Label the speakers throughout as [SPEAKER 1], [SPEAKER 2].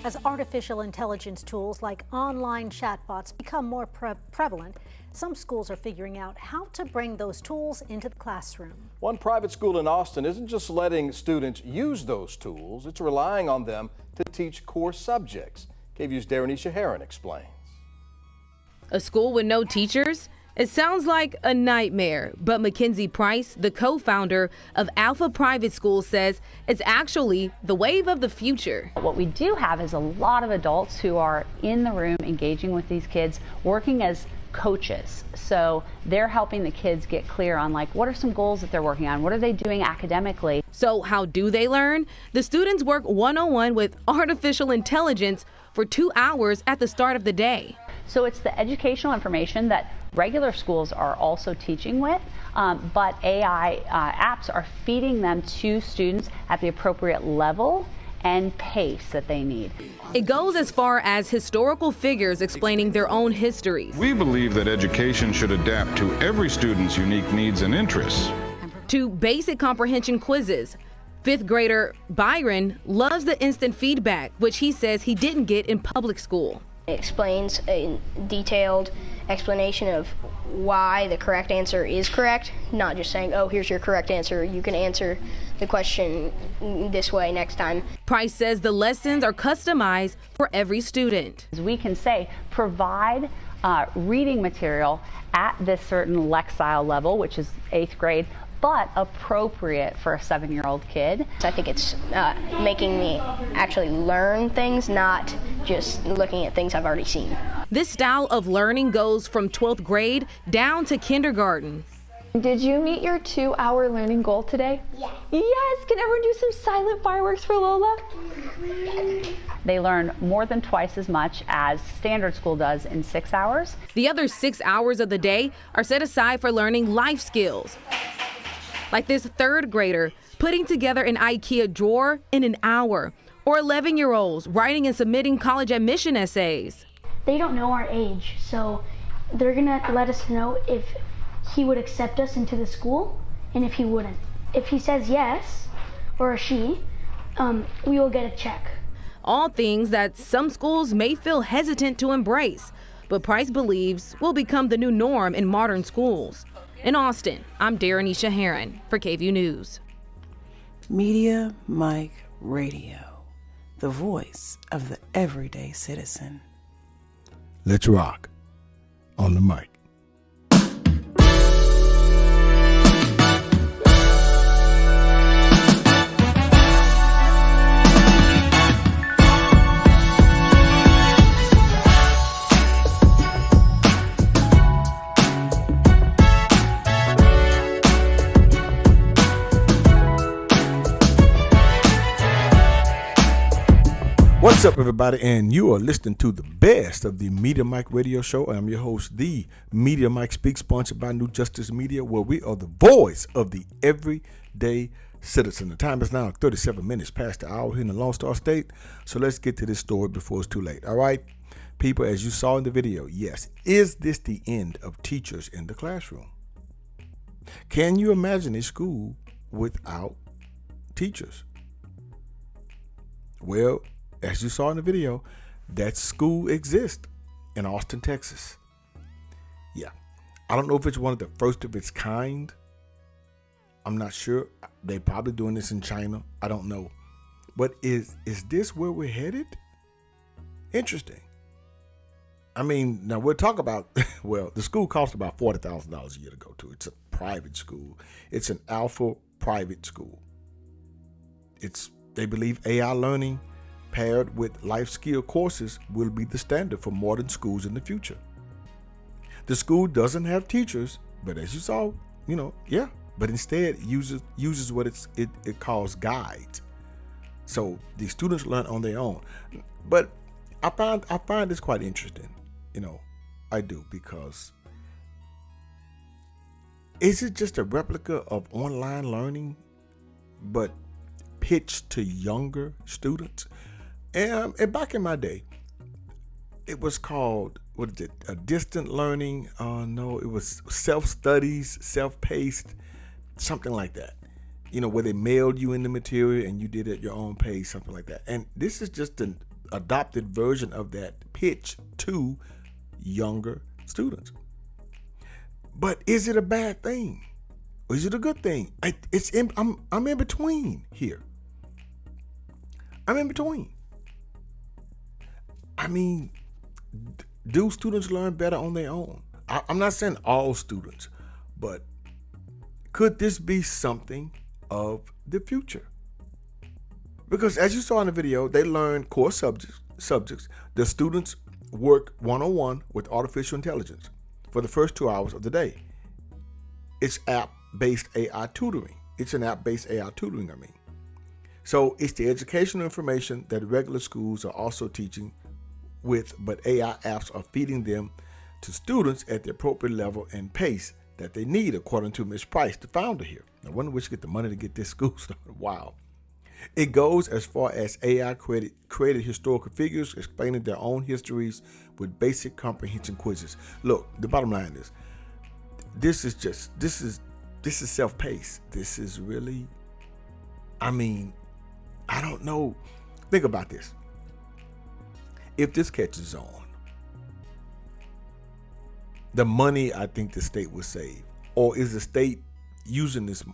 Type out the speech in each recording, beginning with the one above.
[SPEAKER 1] As artificial intelligence tools like online chatbots become more prevalent, some schools are figuring out how to bring those tools into the classroom.
[SPEAKER 2] One private school in Austin isn't just letting students use those tools, it's relying on them to teach core subjects. KVUE's Darenisha Heron explains.
[SPEAKER 3] A school with no teachers? It sounds like a nightmare, but Mackenzie Price, the co-founder of Alpha Private School, says it's actually the wave of the future.
[SPEAKER 4] What we do have is a lot of adults who are in the room engaging with these kids, working as coaches. So they're helping the kids get clear on what are some goals that they're working on? What are they doing academically?
[SPEAKER 3] So how do they learn? The students work one-on-one with artificial intelligence for 2 hours at the start of the day.
[SPEAKER 4] So it's the educational information that regular schools are also teaching with, but AI apps are feeding them to students at the appropriate level and pace that they need.
[SPEAKER 3] It goes as far as historical figures explaining their own histories.
[SPEAKER 5] We believe that education should adapt to every student's unique needs and interests.
[SPEAKER 3] To basic comprehension quizzes. 5th grader Byron loves the instant feedback, which he says he didn't get in public school.
[SPEAKER 6] It explains a detailed explanation of why the correct answer is correct, not just saying, oh, here's your correct answer. You can answer the question this way next time.
[SPEAKER 3] Price says the lessons are customized for every student.
[SPEAKER 4] We can say, provide reading material at this certain lexile level, which is 8th grade, but appropriate for a 7-year-old kid.
[SPEAKER 6] I think it's making me actually learn things, not just looking at things I've already seen.
[SPEAKER 3] This style of learning goes from 12th grade down to kindergarten.
[SPEAKER 7] Did you meet your 2-hour learning goal today?
[SPEAKER 6] Yeah.
[SPEAKER 7] Yes, can everyone do some silent fireworks for Lola?
[SPEAKER 4] They learn more than twice as much as standard school does in 6 hours.
[SPEAKER 3] The other 6 hours of the day are set aside for learning life skills. Like this 3rd grader putting together an IKEA drawer in an hour, or 11-year-olds writing and submitting college admission essays.
[SPEAKER 8] They don't know our age, so they're gonna let us know if he would accept us into the school and if he wouldn't. If he says yes, or she, we will get a check.
[SPEAKER 3] All things that some schools may feel hesitant to embrace, but Price believes will become the new norm in modern schools. In Austin, I'm Darenisha Heron for KVUE News.
[SPEAKER 9] Media Mike Radio, the voice of the everyday citizen.
[SPEAKER 10] Let's rock on the mic. What's up, everybody? And you are listening to the best of the Media Mike Radio Show. I'm your host, the Media Mike Speaks, sponsored by New Justice Media, where we are the voice of the everyday citizen. The time is now 37 minutes past the hour here in the Lone Star State. So let's get to this story before it's too late. All right, people, as you saw in the video, yes, is this the end of teachers in the classroom? Can you imagine a school without teachers? Well, as you saw in the video, that school exists in Austin, Texas. Yeah. I don't know if it's one of the first of its kind. I'm not sure. They're probably doing this in China. I don't know. But is this where we're headed? Interesting. I mean, now we'll talk about, well, the school costs about $40,000 a year to go to. It's a private school. It's an Alpha Private School. They believe AI learning paired with life skill courses will be the standard for modern schools in the future. The school doesn't have teachers, but as you saw, but instead uses what it calls guides. So the students learn on their own. But I find this quite interesting. I do, because is it just a replica of online learning, but pitched to younger students? And back in my day, it was called, a distant learning? No, it was self-studies, self-paced, something like that. Where they mailed you in the material and you did it at your own pace, something like that. And this is just adopted version of that pitch to younger students. But is it a bad thing? Or is it a good thing? I'm in between here. I'm in between. I mean, do students learn better on their own? I'm not saying all students, but could this be something of the future? Because as you saw in the video, they learn core subjects. The students work one-on-one with artificial intelligence for the first 2 hours of the day. It's app-based AI tutoring. It's an app-based AI tutoring, So it's the educational information that regular schools are also teaching with, but AI apps are feeding them to students at the appropriate level and pace that they need, according to Ms. Price, the founder here. I wonder where she get the money to get this school started. Wow. It goes as far as AI created historical figures explaining their own histories with basic comprehension quizzes. Look, the bottom line is, this is self-paced. This is really, I don't know. Think about this. If this catches on, the money I think the state would save, or is the state using this?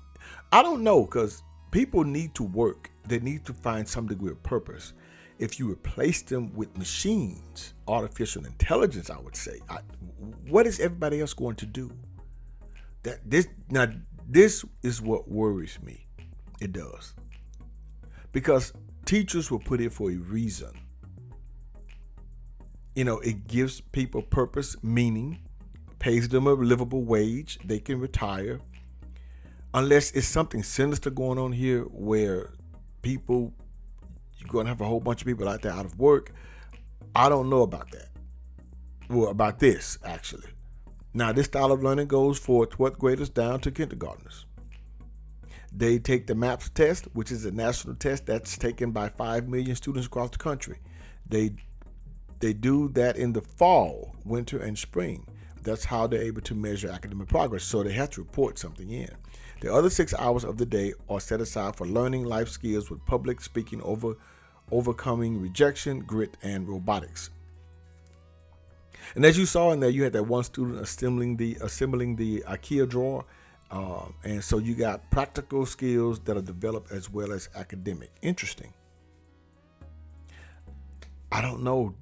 [SPEAKER 10] I don't know, because people need to work. They need to find some degree of purpose. If you replace them with machines, artificial intelligence, I would say, what is everybody else going to do? This is what worries me. It does. Because teachers were put here for a reason. It gives people purpose, meaning, pays them a livable wage. They can retire. Unless it's something sinister going on here where you're going to have a whole bunch of people out there out of work. I don't know about that. Well, about this, actually. Now, this style of learning goes for 12th graders down to kindergartners. They take the MAPS test, which is a national test that's taken by 5 million students across the country. They do that in the fall, winter, and spring. That's how they're able to measure academic progress. So they have to report something in. The other 6 hours of the day are set aside for learning life skills with public speaking, overcoming rejection, grit, and robotics. And as you saw in there, you had that one student assembling the IKEA drawer. And so you got practical skills that are developed as well as academic. Interesting. I don't know.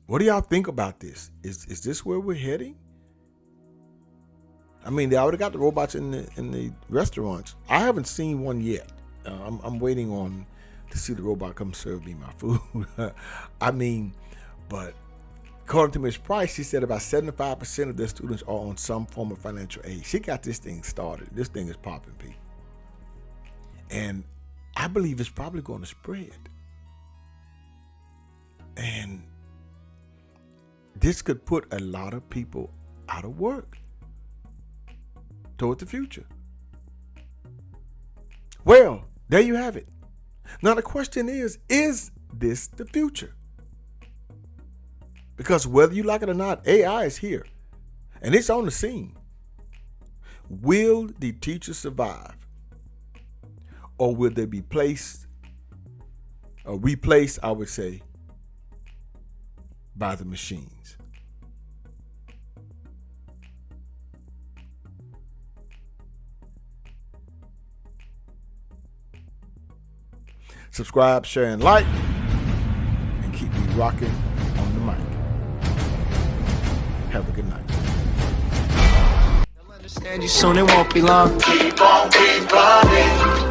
[SPEAKER 10] What do y'all think about this? Is this where we're heading? They already got the robots in the restaurants. I haven't seen one yet. I'm waiting to see the robot come serve me my food. But according to Ms. Price, she said about 75% of their students are on some form of financial aid. She got this thing started. This thing is popping, people. And I believe it's probably going to spread. And this could put a lot of people out of work toward the future. Well, there you have it. Now the question is this the future? Because whether you like it or not, AI is here and it's on the scene. Will the teachers survive? Or will they be replaced, I would say, by the machines? Subscribe, share, and like, and keep me rocking on the mic. Have a good night.
[SPEAKER 11] They'll understand you soon, it won't be long. Keep on, keep running.